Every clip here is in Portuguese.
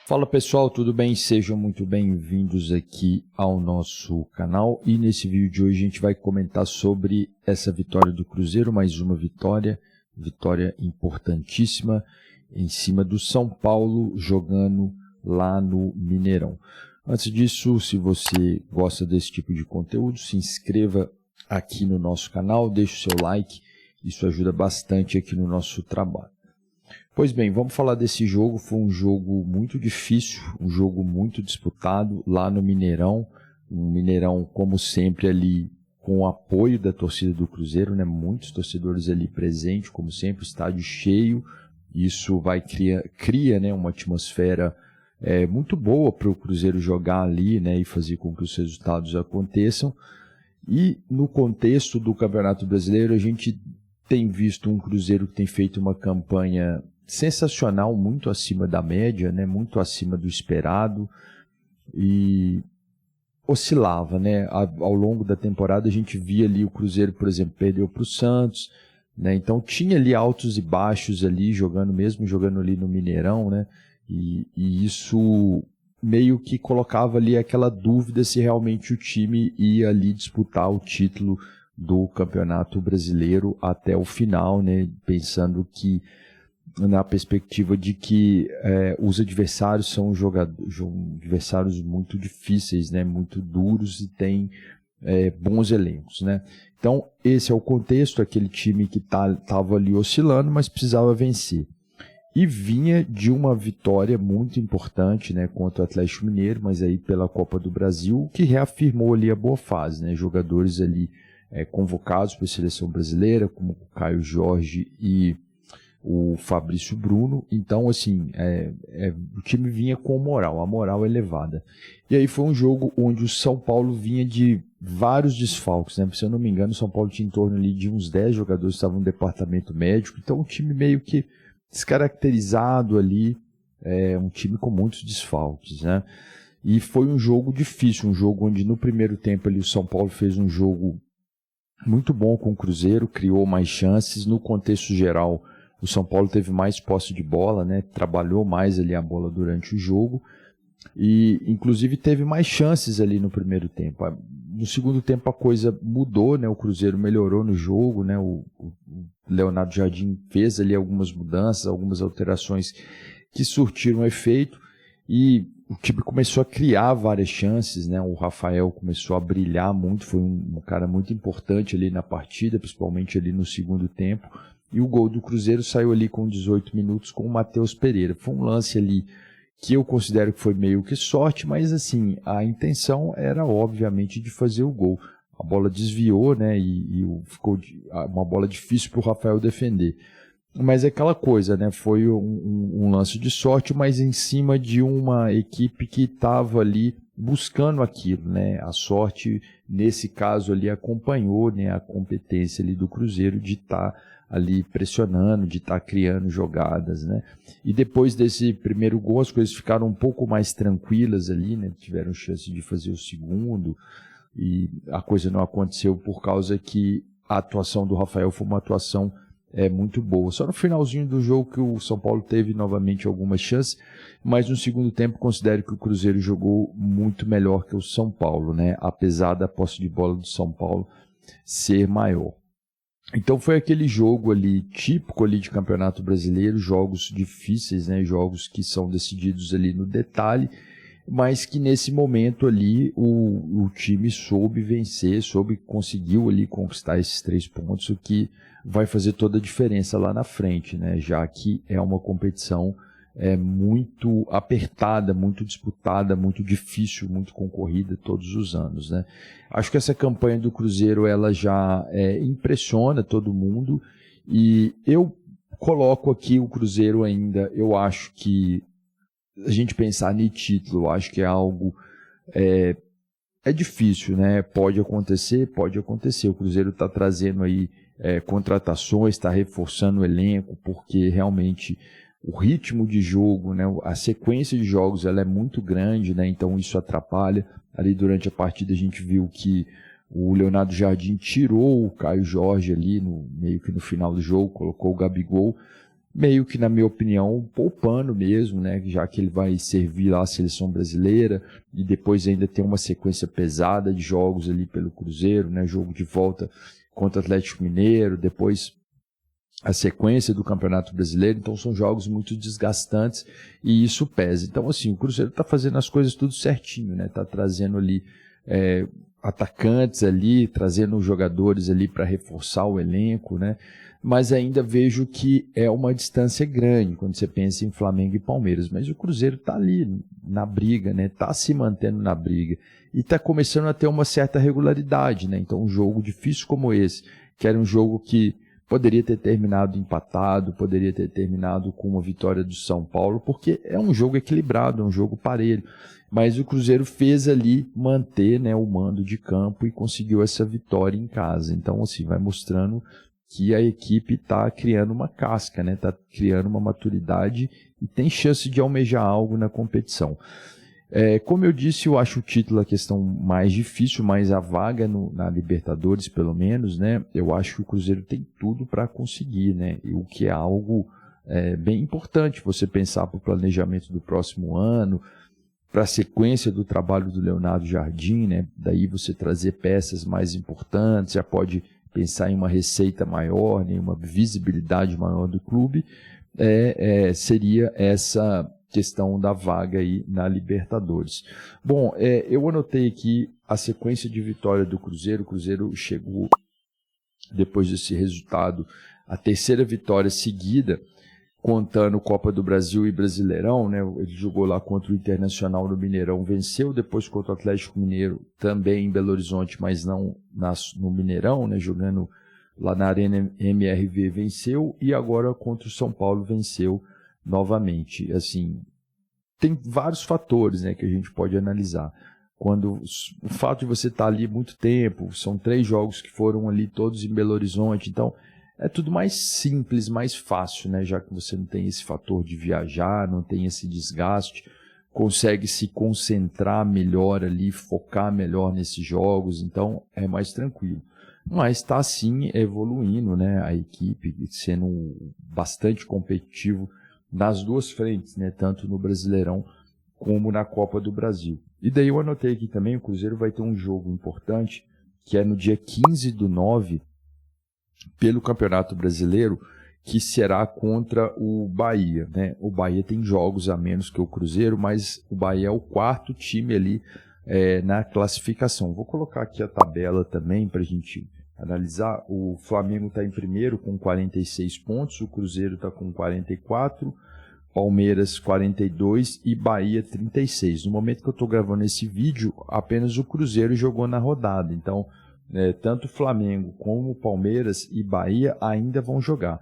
Fala pessoal, tudo bem? Sejam muito bem-vindos aqui ao nosso canal e nesse vídeo de hoje a gente vai comentar sobre essa vitória do Cruzeiro, mais uma vitória importantíssima em cima do São Paulo, jogando lá no Mineirão. Antes disso, se você gosta desse tipo de conteúdo, se inscreva aqui no nosso canal, deixe o seu like, isso ajuda bastante aqui no nosso trabalho. Pois bem, vamos falar desse jogo. Foi um jogo muito difícil, um jogo muito disputado lá no Mineirão. Um Mineirão, como sempre, ali com o apoio da torcida do Cruzeiro, né? Muitos torcedores ali presentes, como sempre, estádio cheio. Isso vai cria, né, uma atmosfera muito boa para o Cruzeiro jogar ali, né, e fazer com que os resultados aconteçam. E no contexto do Campeonato Brasileiro, a gente tem visto um Cruzeiro que tem feito uma campanha sensacional, muito acima da média, né? Muito acima do esperado, e oscilava, né? Ao longo da temporada a gente via ali o Cruzeiro, por exemplo, perdeu para o Santos, né? Então tinha ali altos e baixos ali, mesmo jogando ali no Mineirão, né? E isso meio que colocava ali aquela dúvida se realmente o time ia ali disputar o título do Campeonato Brasileiro até o final, né? Pensando que na perspectiva de que os adversários são adversários muito difíceis, né? Muito duros e têm bons elencos, né? Então esse é o contexto, aquele time que estava ali oscilando, mas precisava vencer. E vinha de uma vitória muito importante, né, contra o Atlético Mineiro, mas aí pela Copa do Brasil, que reafirmou ali a boa fase, né? Jogadores ali convocados para a seleção brasileira, como o Caio Jorge e o Fabrício Bruno. Então, assim, o time vinha com moral, a moral elevada. E aí foi um jogo onde o São Paulo vinha de vários desfalques, né? Se eu não me engano, o São Paulo tinha em torno ali de uns 10 jogadores que estavam no departamento médico. Então, um time meio que descaracterizado ali, um time com muitos desfalques, né? E foi um jogo difícil, um jogo onde no primeiro tempo ali o São Paulo fez um jogo muito bom com o Cruzeiro, criou mais chances. No contexto geral, o São Paulo teve mais posse de bola, né? Trabalhou mais ali a bola durante o jogo e inclusive teve mais chances ali no primeiro tempo. No segundo tempo a coisa mudou, né? O Cruzeiro melhorou no jogo, né? O Leonardo Jardim fez ali algumas mudanças, algumas alterações que surtiram efeito e o time começou a criar várias chances, né? O Rafael começou a brilhar muito, foi um cara muito importante ali na partida, principalmente ali no segundo tempo. E o gol do Cruzeiro saiu ali com 18 minutos com o Matheus Pereira. Foi um lance ali que eu considero que foi meio que sorte, mas assim, a intenção era obviamente de fazer o gol. A bola desviou, né, e ficou uma bola difícil para o Rafael defender. Mas é aquela coisa, né, foi um lance de sorte, mas em cima de uma equipe que estava ali buscando aquilo, né. A sorte, nesse caso ali, acompanhou, né, a competência ali do Cruzeiro de estar ali pressionando, de estar criando jogadas, né? E depois desse primeiro gol as coisas ficaram um pouco mais tranquilas ali, né? Tiveram chance de fazer o segundo e a coisa não aconteceu por causa que a atuação do Rafael foi uma atuação muito boa. Só no finalzinho do jogo que o São Paulo teve novamente algumas chances, mas no segundo tempo considero que o Cruzeiro jogou muito melhor que o São Paulo, né? Apesar da posse de bola do São Paulo ser maior. Então foi aquele jogo ali típico ali de Campeonato Brasileiro, jogos difíceis, né? Jogos que são decididos ali no detalhe, mas que nesse momento ali o time soube vencer, conseguiu ali conquistar esses 3 pontos, o que vai fazer toda a diferença lá na frente, né? Já que é uma competição muito apertada, muito disputada, muito difícil, muito concorrida todos os anos, né? Acho que essa campanha do Cruzeiro ela já impressiona todo mundo e eu coloco aqui o Cruzeiro ainda, eu acho que a gente pensar em título, eu acho que é algo difícil, né? Pode acontecer. O Cruzeiro está trazendo aí contratações, está reforçando o elenco, porque realmente o ritmo de jogo, né, a sequência de jogos ela é muito grande, né, então isso atrapalha. Ali durante a partida a gente viu que o Leonardo Jardim tirou o Caio Jorge ali, meio que no final do jogo, colocou o Gabigol, meio que, na minha opinião, poupando mesmo, né? Já que ele vai servir lá a seleção brasileira e depois ainda tem uma sequência pesada de jogos ali pelo Cruzeiro, né? Jogo de volta contra o Atlético Mineiro, depois a sequência do Campeonato Brasileiro, então são jogos muito desgastantes e isso pesa. Então, assim, o Cruzeiro está fazendo as coisas tudo certinho, né? Está trazendo ali atacantes ali, trazendo jogadores ali para reforçar o elenco, né? Mas ainda vejo que é uma distância grande quando você pensa em Flamengo e Palmeiras. Mas o Cruzeiro está ali na briga, né? Está se mantendo na briga e está começando a ter uma certa regularidade, né? Então, um jogo difícil como esse, que era um jogo que poderia ter terminado empatado, poderia ter terminado com uma vitória do São Paulo, porque é um jogo equilibrado, é um jogo parelho. Mas o Cruzeiro fez ali manter, né, o mando de campo e conseguiu essa vitória em casa. Então, assim, vai mostrando que a equipe está criando uma casca, né? Está criando uma maturidade e tem chance de almejar algo na competição. Como eu disse, eu acho o título a questão mais difícil, mas a vaga na Libertadores, pelo menos, né? Eu acho que o Cruzeiro tem tudo para conseguir, né? E o que é algo bem importante você pensar para o planejamento do próximo ano, para a sequência do trabalho do Leonardo Jardim, né? Daí você trazer peças mais importantes, já pode pensar em uma receita maior, né? Uma visibilidade maior do clube, seria essa questão da vaga aí na Libertadores. Bom, eu anotei aqui a sequência de vitória do Cruzeiro. O Cruzeiro chegou, depois desse resultado, a terceira vitória seguida, contando Copa do Brasil e Brasileirão, né? Ele jogou lá contra o Internacional no Mineirão, venceu, depois contra o Atlético Mineiro, também em Belo Horizonte, mas não no Mineirão, né? Jogando lá na Arena MRV, venceu, e agora contra o São Paulo venceu novamente. Assim, tem vários fatores, né, que a gente pode analisar. Quando o fato de você estar ali muito tempo, são 3 jogos que foram ali todos em Belo Horizonte, então é tudo mais simples, mais fácil, né? Já que você não tem esse fator de viajar, não tem esse desgaste, consegue se concentrar melhor ali, focar melhor nesses jogos, então é mais tranquilo. Mas está sim evoluindo, né? A equipe sendo bastante competitivo nas duas frentes, né? Tanto no Brasileirão como na Copa do Brasil. E daí eu anotei aqui também, o Cruzeiro vai ter um jogo importante, que é no dia 15/9, pelo Campeonato Brasileiro, que será contra o Bahia, né? O Bahia tem jogos a menos que o Cruzeiro, mas o Bahia é o 4º time ali na classificação. Vou colocar aqui a tabela também para a gente analisar. O Flamengo está em primeiro com 46 pontos, o Cruzeiro está com 44, Palmeiras 42 e Bahia 36. No momento que eu estou gravando esse vídeo, apenas o Cruzeiro jogou na rodada, então tanto o Flamengo como o Palmeiras e Bahia ainda vão jogar.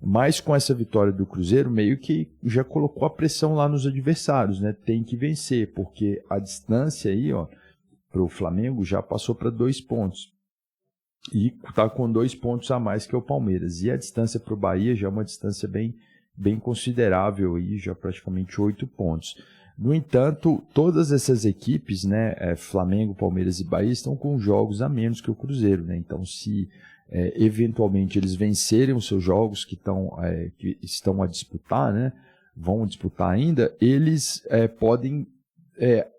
Mas com essa vitória do Cruzeiro, meio que já colocou a pressão lá nos adversários, né? Tem que vencer, porque a distância aí, para o Flamengo já passou para 2 pontos. E está com 2 pontos a mais que o Palmeiras. E a distância para o Bahia já é uma distância bem considerável, aí, já praticamente 8 pontos. No entanto, todas essas equipes, né, Flamengo, Palmeiras e Bahia, estão com jogos a menos que o Cruzeiro, né? Então, se eventualmente eles vencerem os seus jogos que estão a disputar, né, vão disputar ainda, eles podem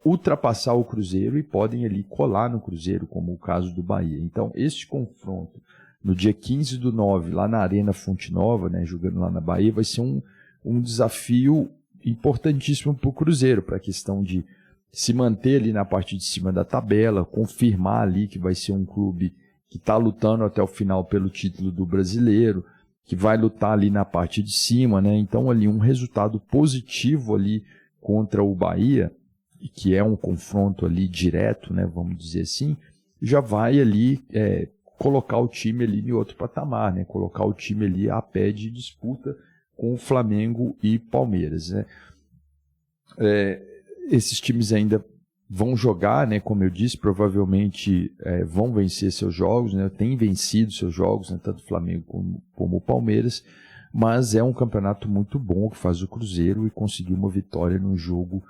ultrapassar o Cruzeiro e podem ali colar no Cruzeiro, como o caso do Bahia. Então, este confronto no dia 15/9, lá na Arena Fonte Nova, né, jogando lá na Bahia, vai ser um desafio importantíssimo para o Cruzeiro, para a questão de se manter ali na parte de cima da tabela, confirmar ali que vai ser um clube que está lutando até o final pelo título do Brasileiro, que vai lutar ali na parte de cima, né? Então ali um resultado positivo ali contra o Bahia, que é um confronto ali direto, né, vamos dizer assim, já vai ali colocar o time ali em outro patamar, né? Colocar o time ali a pé de disputa com o Flamengo e Palmeiras, né? Esses times ainda vão jogar, né? Como eu disse, provavelmente vão vencer seus jogos, né? Tem vencido seus jogos, né? Tanto o Flamengo como o Palmeiras, mas é um campeonato muito bom que faz o Cruzeiro e conseguir uma vitória num jogo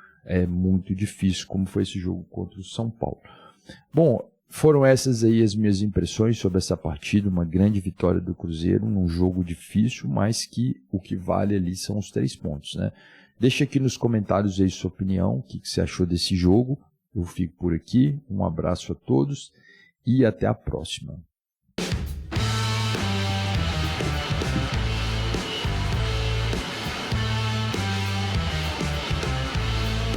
muito difícil, como foi esse jogo contra o São Paulo. Bom, foram essas aí as minhas impressões sobre essa partida, uma grande vitória do Cruzeiro, num jogo difícil, mas que o que vale ali são os 3 pontos, né? Deixa aqui nos comentários aí sua opinião, o que você achou desse jogo. Eu fico por aqui, um abraço a todos e até a próxima.